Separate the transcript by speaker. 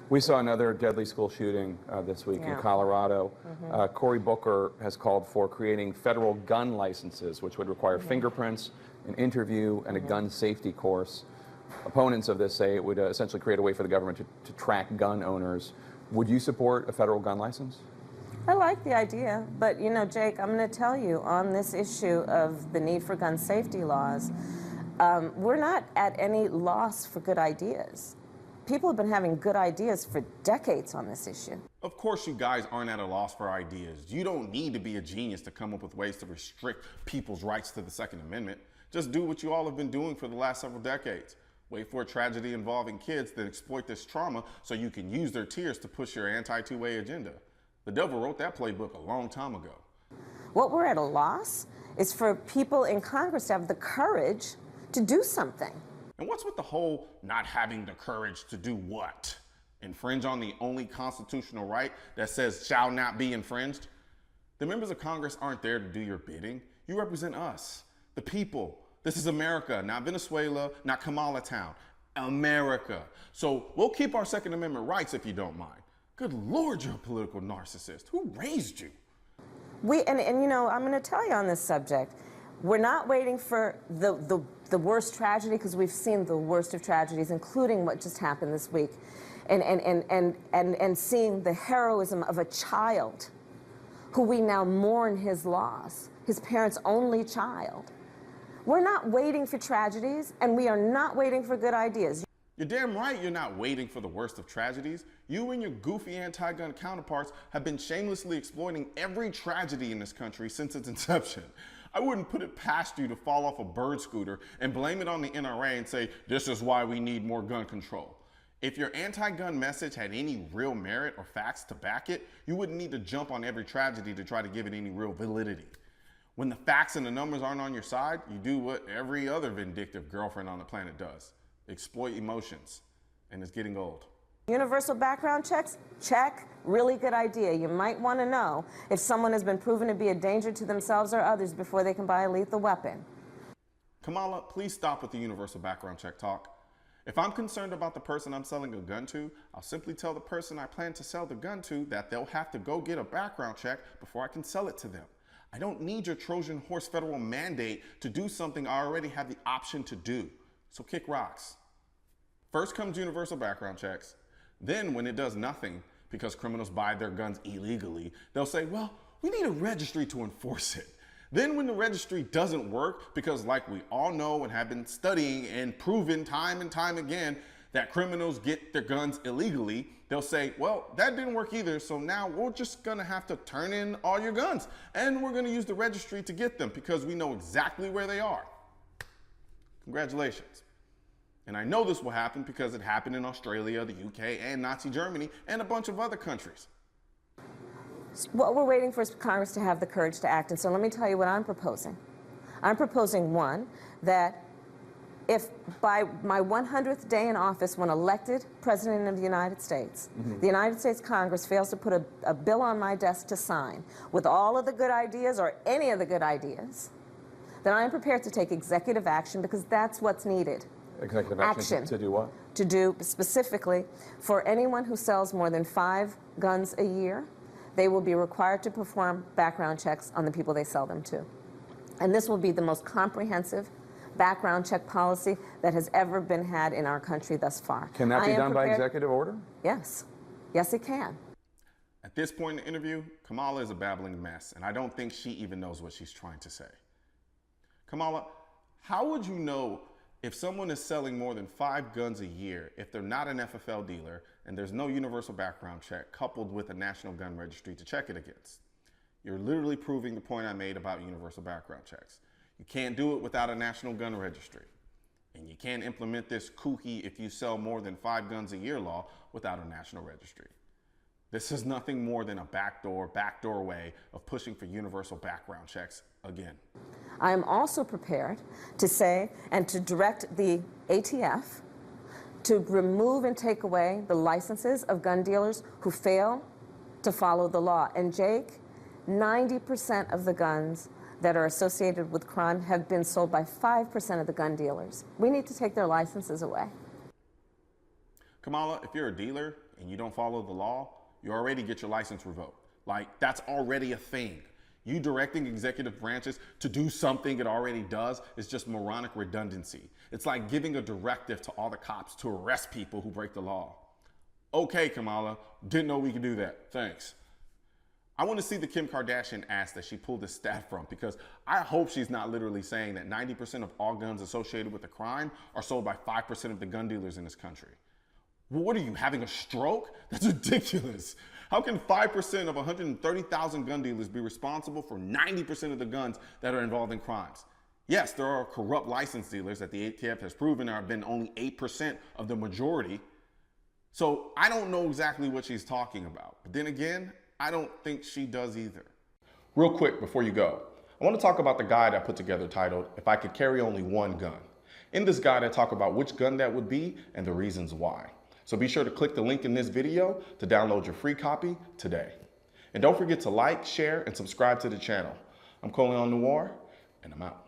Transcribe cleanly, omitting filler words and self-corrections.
Speaker 1: We saw another deadly school shooting this week in Colorado. Cory Booker has called for creating federal gun licenses, which would require fingerprints, an interview, and a gun safety course. Opponents of this say it would essentially create a way for the government to track gun owners. Would you support a federal gun license?
Speaker 2: I like the idea, but you know, Jake, I'm going to tell you on this issue of the need for gun safety laws, we're not at any loss for good ideas. People have been having good ideas for decades on this issue.
Speaker 3: Of course you guys aren't at a loss for ideas. You don't need to be a genius to come up with ways to restrict people's rights to the Second Amendment. Just do what you all have been doing for the last several decades. Wait for a tragedy involving kids that exploit this trauma so you can use their tears to push your anti-two-way agenda. The devil wrote that playbook a long time ago.
Speaker 2: What we're at a loss is for people in Congress to have the courage to do something.
Speaker 3: And what's with the whole not having the courage to do what? Infringe on the only constitutional right that says shall not be infringed? The members of Congress aren't there to do your bidding. You represent us, the people. This is America, not Venezuela, not Kamala town. America. So we'll keep our Second Amendment rights if you don't mind. Good Lord, you're a political narcissist. Who raised you?
Speaker 2: And you know, I'm going to tell you on this subject, we're not waiting for the worst tragedy, because we've seen the worst of tragedies, including what just happened this week, and seeing the heroism of a child who we now mourn his loss, his parents' only child. We're not waiting for tragedies, and we are not waiting for good ideas.
Speaker 3: You're damn right you're not waiting for the worst of tragedies. You and your goofy anti-gun counterparts have been shamelessly exploiting every tragedy in this country since its inception. I wouldn't put it past you to fall off a bird scooter and blame it on the NRA and say, this is why we need more gun control. If your anti-gun message had any real merit or facts to back it, you wouldn't need to jump on every tragedy to try to give it any real validity. When the facts and the numbers aren't on your side, you do what every other vindictive girlfriend on the planet does. Exploit emotions, and it's getting old.
Speaker 2: Universal background checks? Check. Really good idea. You might want to know if someone has been proven to be a danger to themselves or others before they can buy a lethal weapon.
Speaker 3: Kamala, please stop with the universal background check talk. If I'm concerned about the person I'm selling a gun to, I'll simply tell the person I plan to sell the gun to that they'll have to go get a background check before I can sell it to them. I don't need your Trojan horse federal mandate to do something I already have the option to do. So kick rocks. First comes universal background checks. Then when it does nothing because criminals buy their guns illegally, they'll say, well, we need a registry to enforce it. Then when the registry doesn't work, because like we all know and have been studying and proven time and time again that criminals get their guns illegally, they'll say, well, that didn't work either, so now we're just gonna have to turn in all your guns. And we're gonna use the registry to get them because we know exactly where they are. Congratulations. And I know this will happen because it happened in Australia, the UK, and Nazi Germany, and a bunch of other countries.
Speaker 2: What we're waiting for is Congress to have the courage to act. And so let me tell you what I'm proposing. I'm proposing, one, that if by my 100th day in office, when elected President of the United States, the United States Congress fails to put a bill on my desk to sign with all of the good ideas or any of the good ideas, then I'm prepared to take executive action, because that's what's needed.
Speaker 1: Executive action to do what?
Speaker 2: To do specifically for anyone who sells more than 5 guns a year, they will be required to perform background checks on the people they sell them to. And this will be the most comprehensive background check policy that has ever been had in our country thus far.
Speaker 1: Can that be done by executive order?
Speaker 2: Yes. Yes, it can.
Speaker 3: At this point in the interview, Kamala is a babbling mess, and I don't think she even knows what she's trying to say. Kamala, how would you know if someone is selling more than 5 guns a year if they're not an FFL dealer and there's no universal background check coupled with a national gun registry to check it against? You're literally proving the point I made about universal background checks. You can't do it without a national gun registry. And you can't implement this kooky if you sell more than 5 guns a year law without a national registry. This is nothing more than a backdoor way of pushing for universal background checks again.
Speaker 2: I am also prepared to say and to direct the ATF to remove and take away the licenses of gun dealers who fail to follow the law. And Jake, 90% of the guns that are associated with crime have been sold by 5% of the gun dealers. We need to take their licenses away.
Speaker 3: Kamala, if you're a dealer and you don't follow the law, you already get your license revoked. Like, that's already a thing. You directing executive branches to do something it already does is just moronic redundancy. It's like giving a directive to all the cops to arrest people who break the law. Okay, Kamala, didn't know we could do that. Thanks. I want to see the Kim Kardashian ass that she pulled this stat from, because I hope she's not literally saying that 90% of all guns associated with a crime are sold by 5% of the gun dealers in this country. Well, what are you, having a stroke? That's ridiculous. How can 5% of 130,000 gun dealers be responsible for 90% of the guns that are involved in crimes? Yes, there are corrupt license dealers that the ATF has proven there have been only 8% of the majority. So I don't know exactly what she's talking about. But then again, I don't think she does either. Real quick before you go, I want to talk about the guide I put together titled, "If I Could Carry Only One Gun." In this guide, I talk about which gun that would be and the reasons why. So be sure to click the link in this video to download your free copy today. And don't forget to like, share, and subscribe to the channel. I'm Colion Noir, and I'm out.